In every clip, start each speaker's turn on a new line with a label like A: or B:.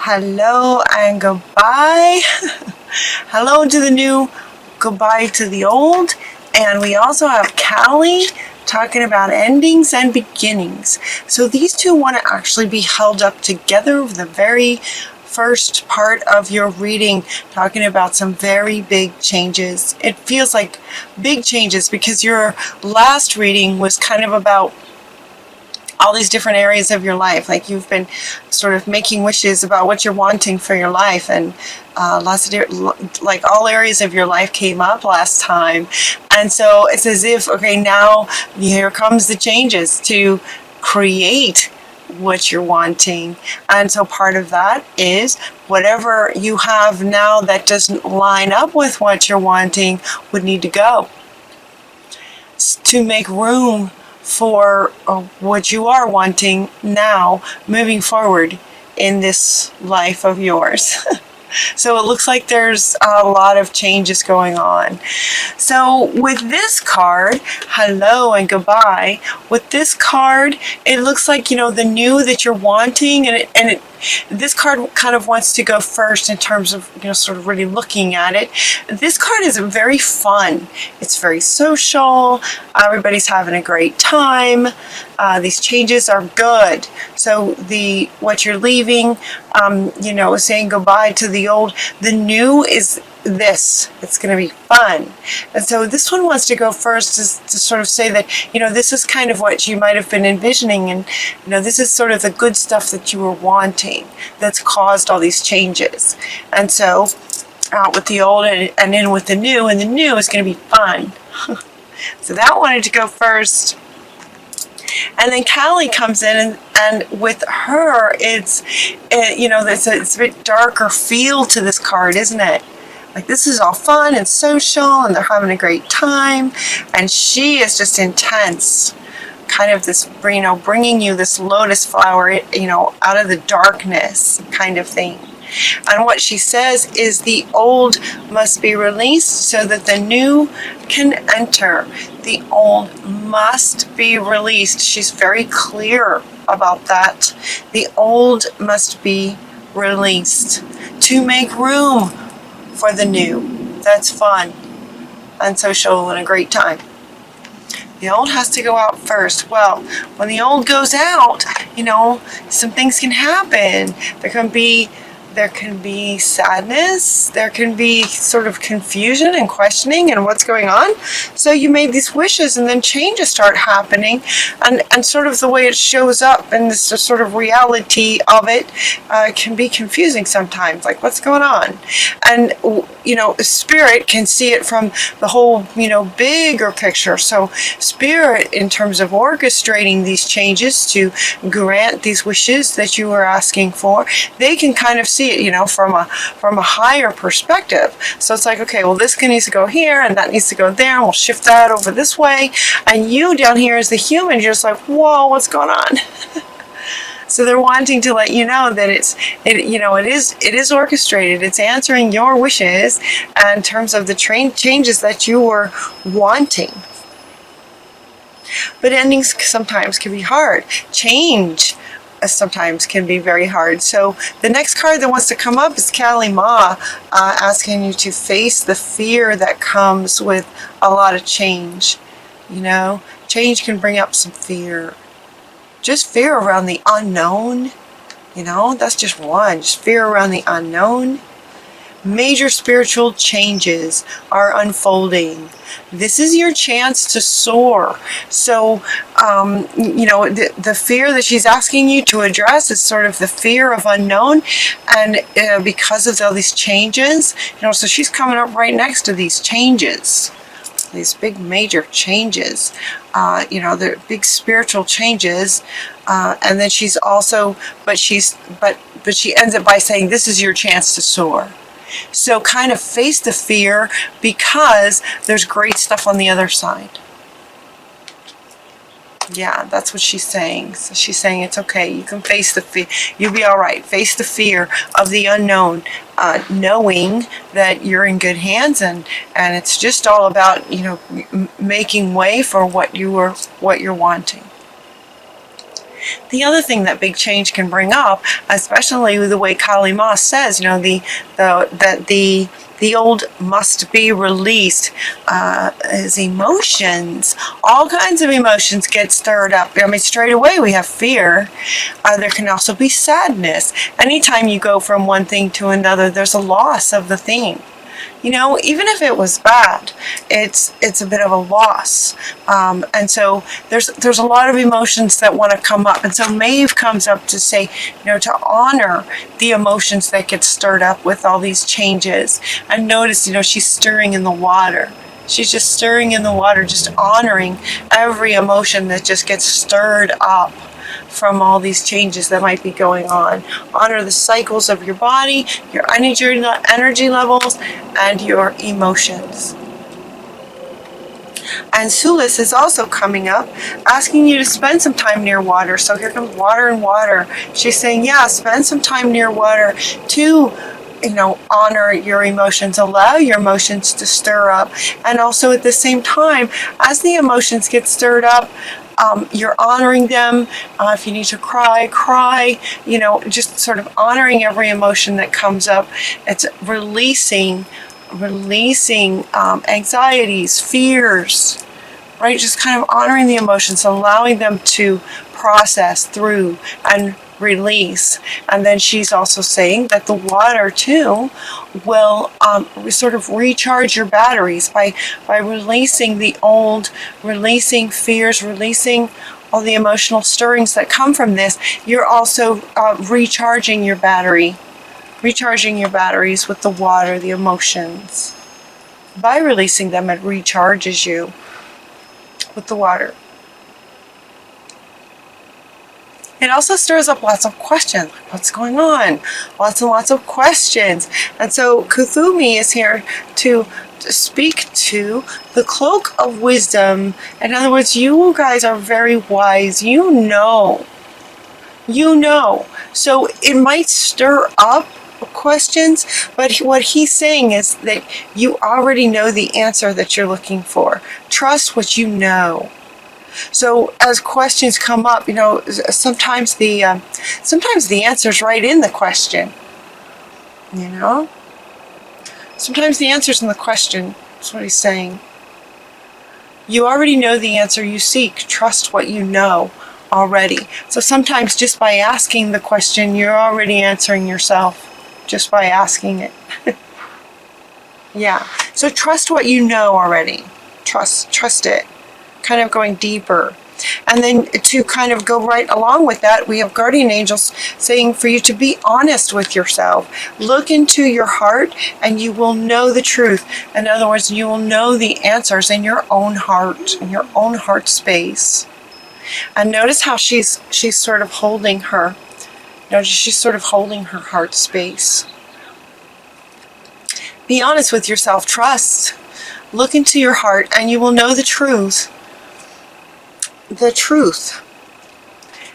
A: Hello and goodbye. Hello to the new, goodbye to the old. And we also have Callie talking about endings and beginnings. So these two want to actually be held up together with the very first part of your reading, talking about some very big changes. It feels like big changes because your last reading was kind of about all these different areas of your life. Like you've been sort of making wishes about what you're wanting for your life, and like all areas of your life came up last time. And so it's as if, okay, now here comes the changes to create what you're wanting. And so part of that is whatever you have now that doesn't line up with what you're wanting would need to go to make room for what you are wanting now moving forward in this life of yours. So it looks like there's a lot of changes going on. So with this card, hello and goodbye, with this card, it looks like, the new that you're wanting, and this card kind of wants to go first in terms of, sort of really looking at it. This card is very fun. It's very social. Everybody's having a great time. These changes are good. So what you're leaving, saying goodbye to the old, the new is this. It's going to be fun. And so this one wants to go first to sort of say that, this is kind of what you might have been envisioning, and, this is sort of the good stuff that you were wanting that's caused all these changes. And so out with the old and in with the new, and the new is going to be fun. So that wanted to go first. And then Callie comes in, and with her, it's a bit darker feel to this card, isn't it? Like this is all fun and social, and they're having a great time, and she is just intense, kind of this, bringing you this lotus flower, out of the darkness kind of thing. And what she says is the old must be released so that the new can enter. The old must be released. She's very clear about that. The old must be released to make room for the new. That's fun and social and a great time. The old has to go out first. Well, when the old goes out, some things can happen. There can be sadness, there can be sort of confusion and questioning and what's going on. So you made these wishes, and then changes start happening, and sort of the way it shows up and this sort of reality of it can be confusing sometimes, like what's going on. And spirit can see it from the whole bigger picture. So spirit, in terms of orchestrating these changes to grant these wishes that you were asking for, they can kind of see it, from a higher perspective. So it's like, okay, well, this needs to go here, and that needs to go there, and we'll shift that over this way. And you down here as the human, you're just like, whoa, what's going on? So they're wanting to let you know that it is orchestrated. It's answering your wishes in terms of the changes that you were wanting. But endings sometimes can be hard. Change sometimes can be very hard. So the next card that wants to come up is Kali Ma, asking you to face the fear that comes with a lot of change. Change can bring up some fear. Just fear around the unknown. That's just one. Just fear around the unknown. Major spiritual changes are unfolding. This is your chance to soar. So, the fear that she's asking you to address is sort of the fear of unknown. And because of all these changes, so she's coming up right next to these changes, these big major changes, the big spiritual changes. And then she's also, but she ends it by saying, this is your chance to soar. So kind of face the fear, because there's great stuff on the other side. Yeah, that's what she's saying. So she's saying it's okay. You can face the fear. You'll be all right. Face the fear of the unknown, knowing that you're in good hands, and it's just all about making way for what you're wanting. The other thing that big change can bring up, especially the way Kali Ma says, that the old must be released, is emotions. All kinds of emotions get stirred up. I mean, straight away we have fear. There can also be sadness. Anytime you go from one thing to another, there's a loss of the thing. Even if it was bad, it's a bit of a loss. And so there's a lot of emotions that want to come up. And so Maeve comes up to say, to honor the emotions that get stirred up with all these changes. And notice, she's stirring in the water. She's just stirring in the water, just honoring every emotion that just gets stirred up from all these changes that might be going on. Honor the cycles of your body, your energy levels, and your emotions. And Sulis is also coming up, asking you to spend some time near water. So here comes water and water. She's saying, yeah, spend some time near water to honor your emotions, allow your emotions to stir up. And also at the same time, as the emotions get stirred up, you're honoring them. If you need to cry, just sort of honoring every emotion that comes up. It's releasing anxieties, fears, right? Just kind of honoring the emotions, allowing them to process through and release. And then she's also saying that the water too will sort of recharge your batteries by releasing the old, releasing fears, releasing all the emotional stirrings that come from this. You're also recharging your batteries with the water, the emotions. By releasing them, it recharges you with the water. It also stirs up lots of questions. What's going on? Lots and lots of questions. And so Kuthumi is here to speak to the cloak of wisdom. In other words, you guys are very wise. You know. So it might stir up questions, but what he's saying is that you already know the answer that you're looking for. Trust what you know. So as questions come up, sometimes the answer's right in the question. Sometimes the answer's in the question. That's what he's saying. You already know the answer you seek. Trust what you know already. So sometimes just by asking the question, you're already answering yourself just by asking it. Yeah. So trust what you know already. Trust it. Kind of going deeper. And then to kind of go right along with that, we have guardian angels saying for you to be honest with yourself. Look into your heart and you will know the truth. In other words, you will know the answers in your own heart, in your own heart space. And notice how she's sort of holding her. She's sort of holding her heart space. Be honest with yourself. Trust. Look into your heart and you will know the truth. The truth.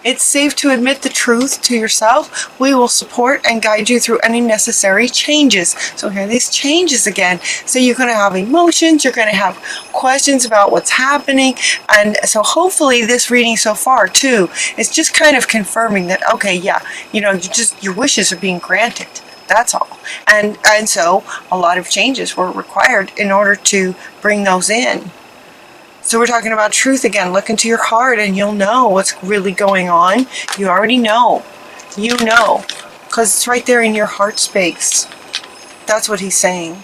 A: It's safe to admit the truth to yourself. We will support and guide you through any necessary changes. So here are these changes again. So you're going to have emotions. You're going to have questions about what's happening. And so hopefully this reading so far too is just kind of confirming that, okay, yeah, your wishes are being granted. That's all. And so a lot of changes were required in order to bring those in. So we're talking about truth again. Look into your heart and you'll know what's really going on. You already know. You know. Because it's right there in your heart space. That's what he's saying.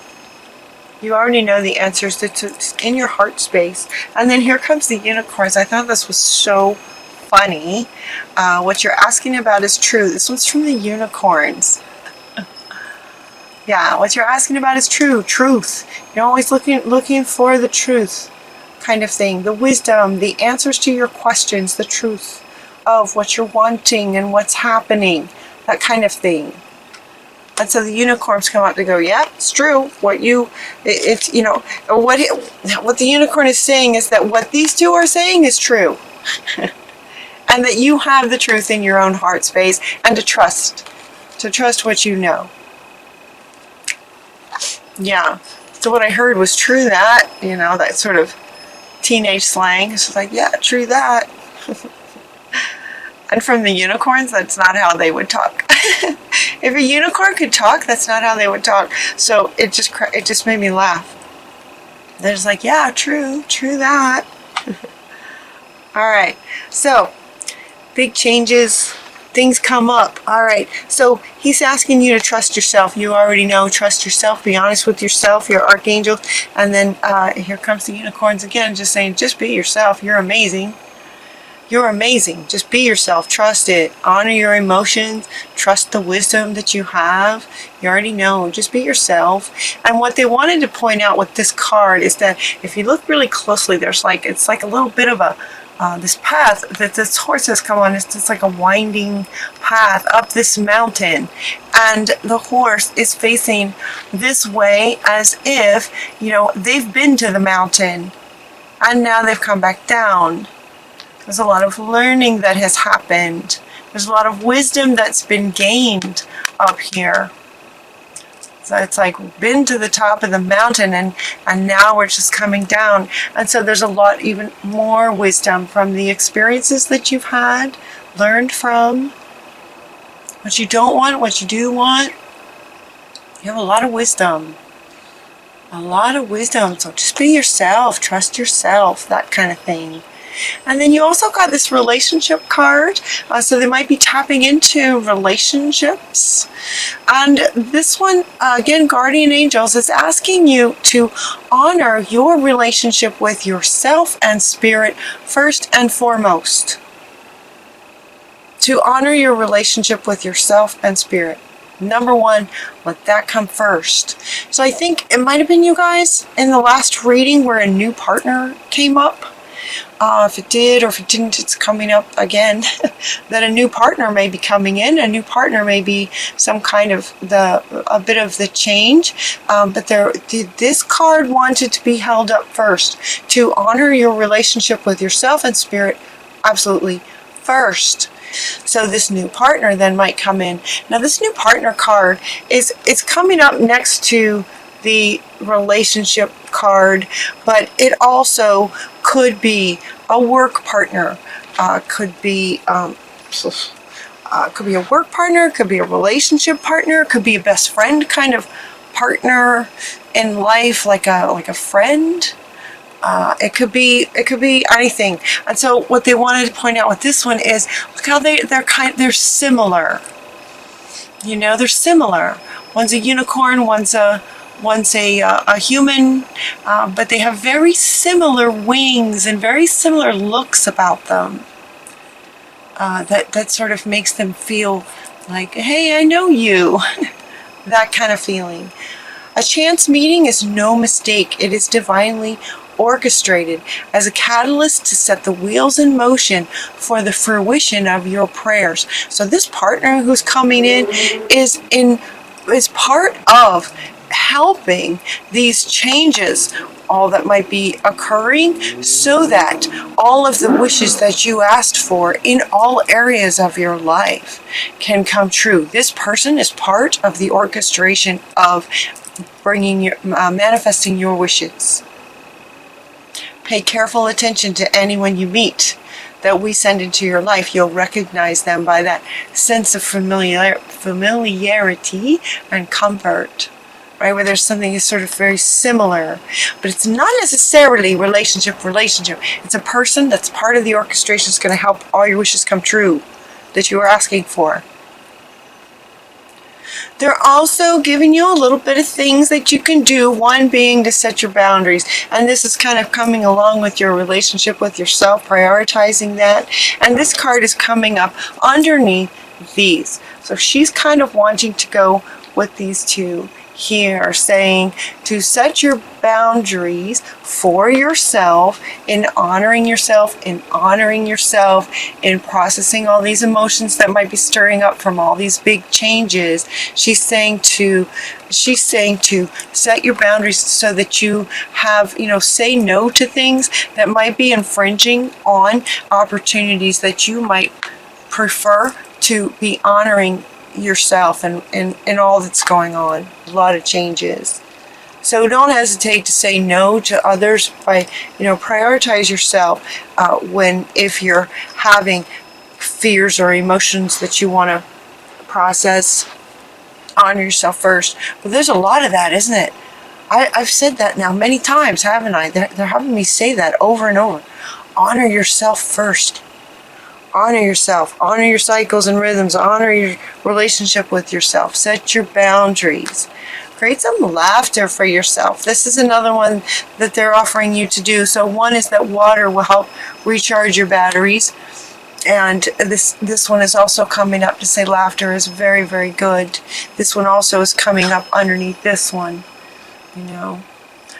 A: You already know the answers. It's in your heart space. And then here comes the unicorns. I thought this was so funny. What you're asking about is true. This one's from the unicorns. Yeah, what you're asking about is true. Truth. You're always looking for the truth. Kind of thing, the wisdom, the answers to your questions, the truth of what you're wanting and what's happening, that kind of thing. And so the unicorns come up to go, yeah, it's true. What the unicorn is saying is that what these two are saying is true. And that you have the truth in your own heart space and to trust what you know. Yeah. So what I heard was true that, that sort of teenage slang. It's like, yeah, true that. And from the unicorns, that's not how they would talk. If a unicorn could talk, that's not how they would talk. So it just made me laugh. They're just like, yeah, true that. All right, so big changes, things come up. All right, so he's asking you to trust yourself. You already know, trust yourself, be honest with yourself, your archangel. And then here comes the unicorns again, just saying, just be yourself. You're amazing. You're amazing. Just be yourself. Trust it. Honor your emotions. Trust the wisdom that you have. You already know. Just be yourself. And what they wanted to point out with this card is that if you look really closely, it's like a little bit of a this path that this horse has come on. It's just like a winding path up this mountain, and the horse is facing this way as if, you know, they've been to the mountain and now they've come back down. There's a lot of learning that has happened. There's a lot of wisdom that's been gained up here. So it's like been to the top of the mountain, and now we're just coming down. And so there's a lot, even more wisdom from the experiences that you've had, learned from, what you don't want, what you do want. You have a lot of wisdom. A lot of wisdom. So just be yourself, trust yourself, that kind of thing. And then you also got this relationship card, so they might be tapping into relationships. And this one, again, guardian angels, is asking you to honor your relationship with yourself and spirit first and foremost. To honor your relationship with yourself and spirit. Number one, let that come first. So I think it might have been you guys in the last reading where a new partner came up. If it did, or if it didn't, it's coming up again. That a new partner may be coming in. A new partner may be some kind of a bit of the change. But this card wanted to be held up first, to honor your relationship with yourself and spirit absolutely first. So this new partner then might come in. Now this new partner card is coming up next to the relationship card, but it also could be a work partner, could be a work partner, could be a relationship partner, could be a best friend kind of partner in life, like a friend. It could be anything. And so what they wanted to point out with this one is, look how they're similar. You know, they're similar. One's a unicorn, one's a human, but they have very similar wings and very similar looks about them. That sort of makes them feel like, hey, I know you. That kind of feeling. A chance meeting is no mistake. It is divinely orchestrated as a catalyst to set the wheels in motion for the fruition of your prayers. So this partner who's coming in is part of helping these changes, all that might be occurring, so that all of the wishes that you asked for in all areas of your life can come true. This person is part of the orchestration of manifesting your wishes. Pay careful attention to anyone you meet that we send into your life. You'll recognize them by that sense of familiarity and comfort. Right, where there's something is sort of very similar, but it's not necessarily relationship. It's a person that's part of the orchestration. It's going to help all your wishes come true that you are asking for. They're also giving you a little bit of things that you can do, one being to set your boundaries. And this is kind of coming along with your relationship with yourself, prioritizing that. And this card is coming up underneath these. So she's kind of wanting to go with these two here, saying to set your boundaries for yourself, in honoring yourself, in processing all these emotions that might be stirring up from all these big changes. She's saying to set your boundaries so that you have, say no to things that might be infringing on opportunities that you might prefer to be honoring yourself and all that's going on. A lot of changes. So don't hesitate to say no to others by, prioritize yourself if you're having fears or emotions that you want to process. Honor yourself first. But there's a lot of that, isn't it? I've said that now many times, haven't I? They're having me say that over and over. Honor yourself first. Honor yourself. Honor your cycles and rhythms. Honor your relationship with yourself. Set your boundaries. Create some laughter for yourself. This is another one that they're offering you to do. So one is that water will help recharge your batteries. And this one is also coming up to say laughter is very, very good. This one also is coming up underneath this one, you know.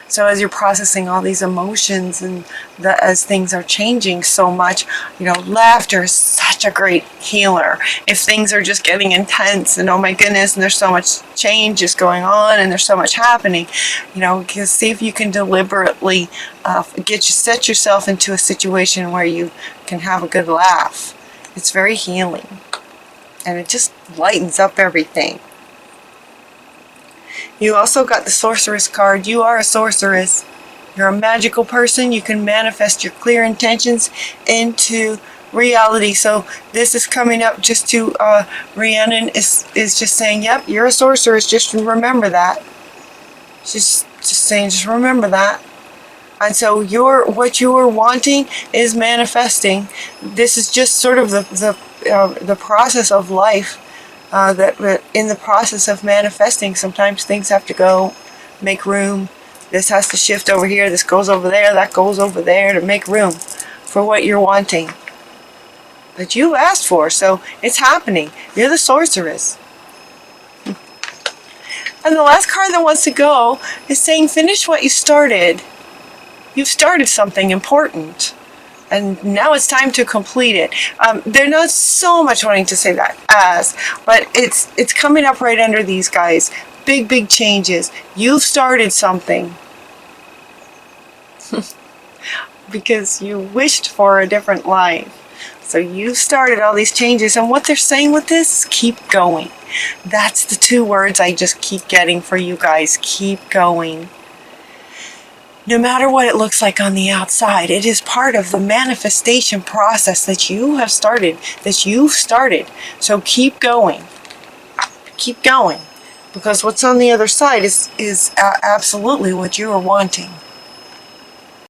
A: So as you're processing all these emotions and as things are changing so much, you know, laughter is such a great healer. If things are just getting intense and oh my goodness, and there's so much change is going on and there's so much happening, you know, see if you can deliberately set yourself into a situation where you can have a good laugh. It's very healing, and it just lightens up everything. You also got the sorceress card. You are a sorceress. You're a magical person. You can manifest your clear intentions into reality. So this is coming up just to Rhiannon is just saying, yep, you're a sorceress. Just remember that. Just saying, just remember that. And so what you're wanting is manifesting. This is just sort of the process of life. That in the process of manifesting, sometimes things have to go, make room. This has to shift over here. This goes over there. That goes over there to make room for what you're wanting. That you asked for, so it's happening. You're the sorceress. And the last card that wants to go is saying, finish what you started. You've started something important. And now it's time to complete it. They're not so much wanting to say that but it's coming up right under these guys. Big, big changes. You've started something. Because you wished for a different life. So you've started all these changes. And what they're saying with this is keep going. That's the two words I just keep getting for you guys. Keep going. No matter what it looks like on the outside, it is part of the manifestation process that you have started, that you've started. So keep going. Keep going. Because what's on the other side is absolutely what you are wanting.